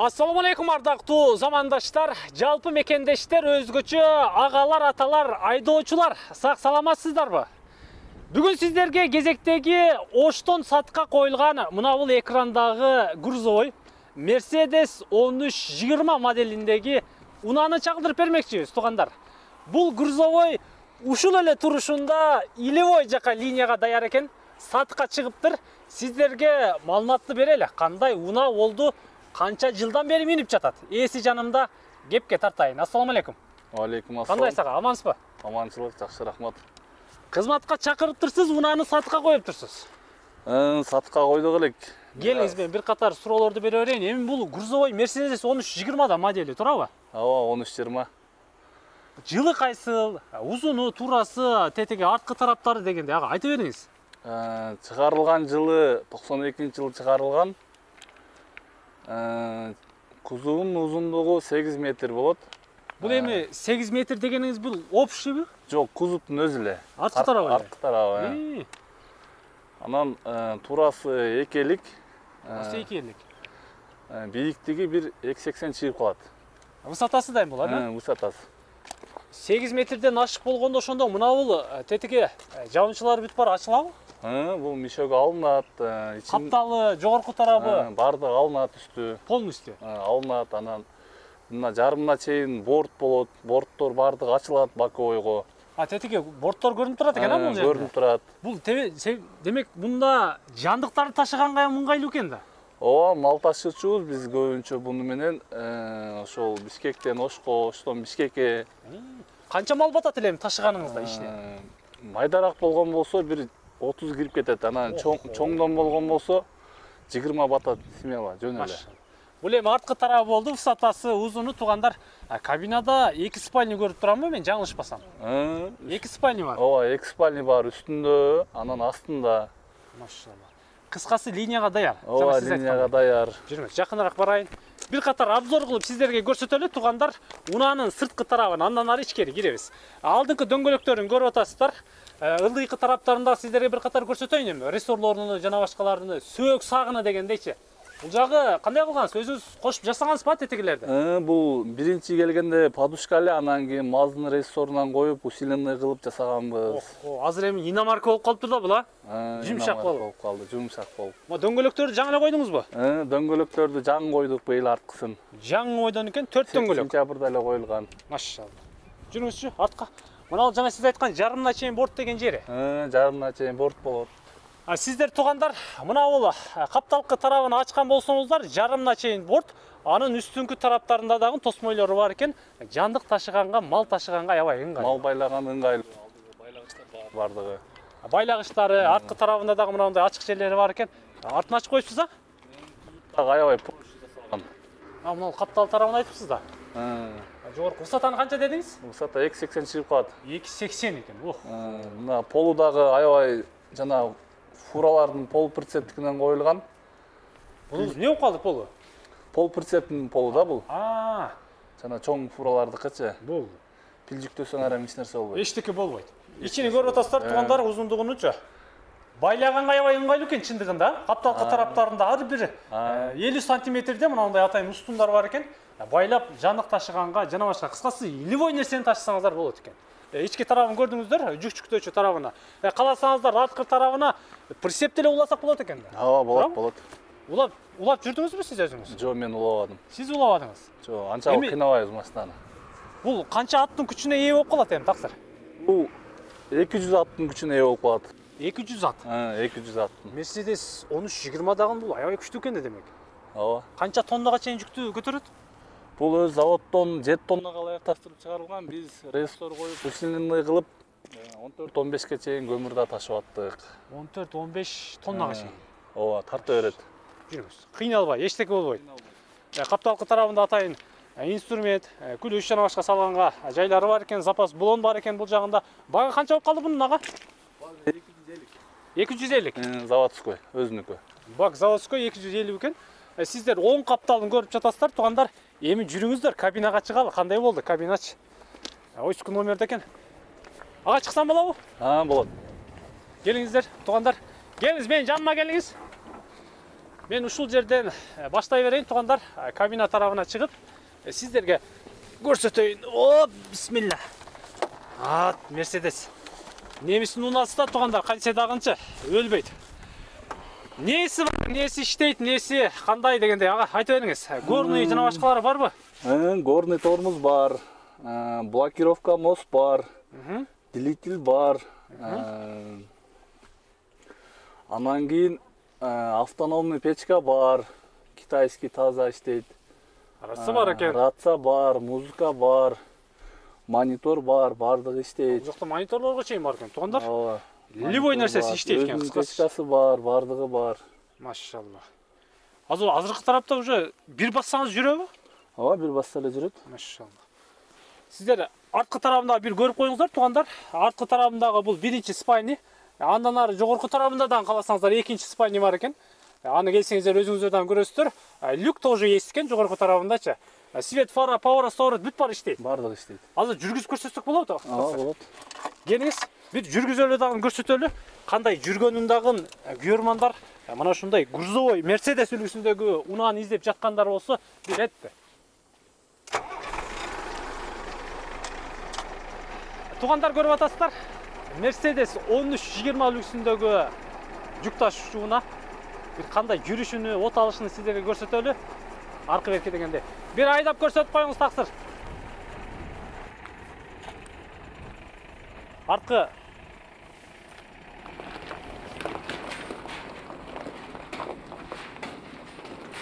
Assalamu алейкум ардактуу замандаштар, жалпы мекендештер, өзгөчө агалар, аталар, айдоочулар, сак саламатсыздарбы? Бүгүн сиздерге кезектеги Оштон сатка коюлган мына бул экрандагы грузовой Mercedes 1320 моделиндеги унааны чагылдырып бермекчибиз, туугандар. Бул грузовой ушул эле турушунда илевой жака линияга даяр экен, сатка чыгыптыр. Сиздерге маалыматты берели, кандай унаа болду, канча жылдан бери минип жатат. Ээси жанымда, кепке тартайын. Ассаламу алейкум. Алейкум ассалам. Кандай сага, амансызбы? Аманчылык, жакшы, рахмат. Кызматка чакырыптырсыз, унааны сатка коюптурсуз. Сатка койдук элек. Келиңиз, мен бир катар суроолорду бере берейин. Эми бул грузовой Mercedes 1320 да модели, туурабы? Ооба, 1320. Жылы кайсыл, узуну, туурасы, тетеги арткы тараптары дегенде, ага, айта бериңиз. Чыгарылган жылы 92-жылы чыгарылган. Кузовунун узундугу 8 метр болот. Бул эми 8 метр дегениңиз бул общийбы? Жок, кузовдун өзү эле. Арткы тарабы эле. Арткы тарабы. Анан туурасы 2 элик. Осы 2 элик. Бийиктиги 1,280 чыгып калат. Высотасы дайым болот, Высотасы. 8 метрден ашык болгондо ошондо мына бул тетеге жабынчылар бүт бар ачылабы? Бул мишөг алынат, Капталы, жогорку тарабы, бардыгы алынат, үстү. полностью. Алынат, анан мына жарымына чейин борт болот, борттор бардыгы ачылат боковойго. Тетеге борттор көрүнүп турат экен, бул жерде. Көрүнүп турат. Бул демек мында жандыктарды ташыганга ыңгайлуу экен да. Ооба, мал ташуучубуз биз көбүнчө буну менен ошол Бишкектен Ошко, Оштон Бишкекке. Канча мал батат эле ташыганыңызда ишине? Майдараак болгон болсо бир 30 кирип кетет. Анан чоңдон болгон болсо 20 батат смело, жөн эле. Бул эми арткы тарабы болду, высотасы, узуну, туугандар. Кабинада 2 спальня көрүп турамбы, мен жаңылышпасам? 2 спальня бар. Ооба, 2 спальня бар, үстүндө, анан астында. Машалла. Кыскасы линияга даяр. Ооба, линияга даяр. Жүрүңүз, жакыныраак барайын. Бир катар обзор кылып сиздерге көрсөтөлү, туугандар. Унаанын сырткы тарабын андан ары ичкери киребиз. Алдыңкы дөңгөлөктөрүн көрүп атасыздар. Ылдыйкы тараптарында сиздерге бир катар көрсөтөйүн эми. Ресорлорун жана башкаларын сөөк сагыны дегендейчи. Бул жагы кандай кылгансыз? Өзүңүз кошуп жасагансызбы тетегилерди? Бул биринчи келгенде подушка эле, анан кийин маздын рессорунан коюп, усиленный кылып жасаганбыз. Азыр эми иномарка болуп калыптыр да бул, Жумшак болуп калды, жумшак болуп. Дөңгөлөктөрдү жаңы эле койдуңузбу? Дөңгөлөктөрдү жаңы койдук быйыл арткысын. Жаңы койдон экен, 4 дөңгөлөк. Сентябрда эле коюлган. Машалла. Жүрүңүзчү, артка. Мына жаңа сиз айткан жарымына чейин борт деген жери. Жарымына чейин борт болот. Сиздер туугандар, мына бул капталкы тарабын ачкан болсоңуздар, жарымына чейин борт, анын үстүнкү тараптарында дагы тосмойлору бар экен. Жандык ташыганга, мал ташыганга аябай ыңгайлуу. Мал байлаган ыңгайлуу. Байлагычтар бардыгы. Байлагычтары, арткы тарабында дагы мындай ачык жерлери бар экен. Артын ачып коюпсуз а? Аябай проще жасалган. Мына каптал тарабын айтыпсыз да. Жогорку высотаны канча дедиңиз? Высота 2,80 чыгып калат. 2,80 экен. Мына полу дагы аябай жана фуралардын пол прицептикинен коюлган. Бул эмне болуп калды полу? Пол прицептин полу да бул. Жана чоң фуралардыкычы. Бул. Пил жүктөсөң ара эч нерсе болбойт. Эчтеке болбойт. Ичини көрүп атасыздар, туугандар, узундугунучу. Байлаганга аябай ыңгайлуу экен чындыгында. Капталкы тараптарында ар бир 50 сантиметрде мындай атайын устундар бар экен. Байлап жандык ташыганга жана башка кыскасы илевой нерсени ташысаңыздар болот экен. Ички тарабын көрдүңүздөр, жүк тарабына. Каласаңыздар арткы тарабына прицеп деле уласак болот экен да. Ооба, болот. Улап жүрдүңүзбү сиз өзүңүз? Жок, мен улабадым. Сиз улабадыңыз? Жок, анча кыйнабайбыз машинаны. Бул канча аттын күчүнө ээ болуп калат эми таксыр? Бул 200 аттын күчүнө ээ болуп калат. 200 ат? 200 аттын. Mercedes 1320 дагы бул аябай күчтүү экен да демек. Ооба. Канча тоннага чейин жүктү көтөрөт? Бул өз заводдон 7 тоннага ылайыкташтырып чыгарылган. Биз рестор коюп, усиленный кылып 14-15ке чейин көмүрдө ташып аттык. 14-15 тоннага чейин. Ооба, тарта берет. Жүрүңүз. Кыйналбай, эчтеке болбойт. Капталкы тарабында атайын инструмент, күлүш жана башка салганга жайлары бар экен, запас баллон бар экен бул жагында. Бага канча болуп калды бунун ага? 250. 250. Заводской, өзүнүкү. Бак заводской 250 экен. Сиздер 10 капталын көрүп жатасыздар, туугандар. Эми жүрүңүздөр, кабинага чыгалы. Кандай болду кабинач? Ойску номерде экен. Ага чыксам болобу? Болот. Келиңиздер, туугандар. Келиңиз, менин жаныма келиңиз. Мен ушул жерден баштай берейин туугандар. Кабина тарабына чыгып, сиздерге көрсөтөйүн. О, бисмилла. Мерседес. Немистин унасы да туугандар, кантсе дагынчы өлбөйт. Несі бар, несі иштейт, несі кандай дегенде, ага, айтып бериңиз. Горный жана башкалары барбы? Горный тормоз бар, блокировка мост бар, двигатель бар. Анан кийин автономный печка бар, китайский таза иштейт. Рация бар экен. Рация бар, музыка бар, монитор бар, бардыгы иштейт. Жокто мониторлорго чейин бар экен, туугандар. Ооба. Любой нерсеси иштейт экен, кыскасы. Печкасы бар, бардыгы бар. Машалла. Азыркы тарапта уже бир бассаңыз жүрөбү? Ооба, бир басса эле жүрөт. Машалла. Сиздер арткы тарабында бир көрүп коюңуздар, туугандар. Арткы тарабындагы бул биринчи спайни. Андан ары жогорку тарабында да каласаңыздар экинчи спайни бар экен. Аны келсеңиздер өзүңүздөр көрөсүздөр. Люк тоже есть экен жогорку тарабындачы. Свет, фара, поворот бүт бар иштейт. Бардыгы иштейт. Азыр жүргүзүп көрсөтсөк болобу? Ооба, болот. Келиңиз, бүт жүргүзөлү дагы көрсөтөлү. Кандай жүргөнүн дагы көрмандар мына ушундай грузовой Мерседес үлгүсүндөгү унааны издеп жаткандар болсо билетти. Туугандар көрүп атасыздар. Мерседес 1320 үлгүсүндөгү жүк ташуучу унаа бир кандай жүрүшүнү, от алышын сиздерге көрсөтөлү. Аркы берке дегенде. Бир айдап көрсөтүп коюңуз таксыр. Аркы.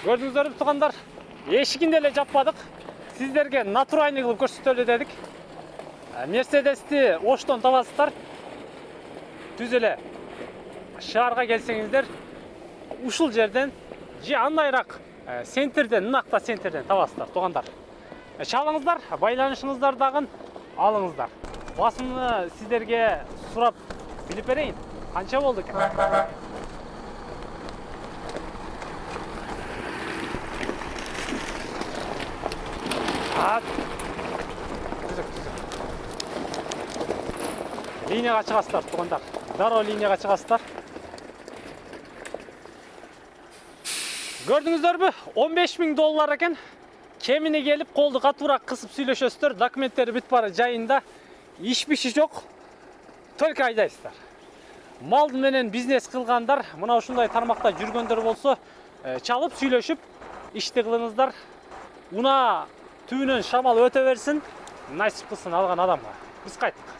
Көрдүңүздөрбү туугандар? Эшигин деле жаппадык. Сиздерге натуральный кылып көрсөтөлү дедик. Мерседести Оштон табасыздар. Түз эле шаарга келсеңиздер, ушул жерден же андайраак центрден, ынакта центрден табасыздар, туугандар. Чалыңыздар, байланышыңыздар дагы алыңыздар. Басымны сиздерге сурап билип берейин. Канча болду экен? Линияга чыгасыздар, туугандар. Дароо линияга чыгасыздар. Көрдүңүздөрбү? $15.000 экен. Кемине келип, колду катуураак кысып сүйлөшөсүздөр. Документтери бүт бары жайында. Иш-биши жок. Только айдайсыздар. Мал менен бизнес кылгандар, мына ушундай тармакта жүргөндөр болсо, чалып сүйлөшүп, ишти кылыңыздар. Унаа түбүнөн шамал өтө берсин, насип кылсын алган адамга. Биз кайттык.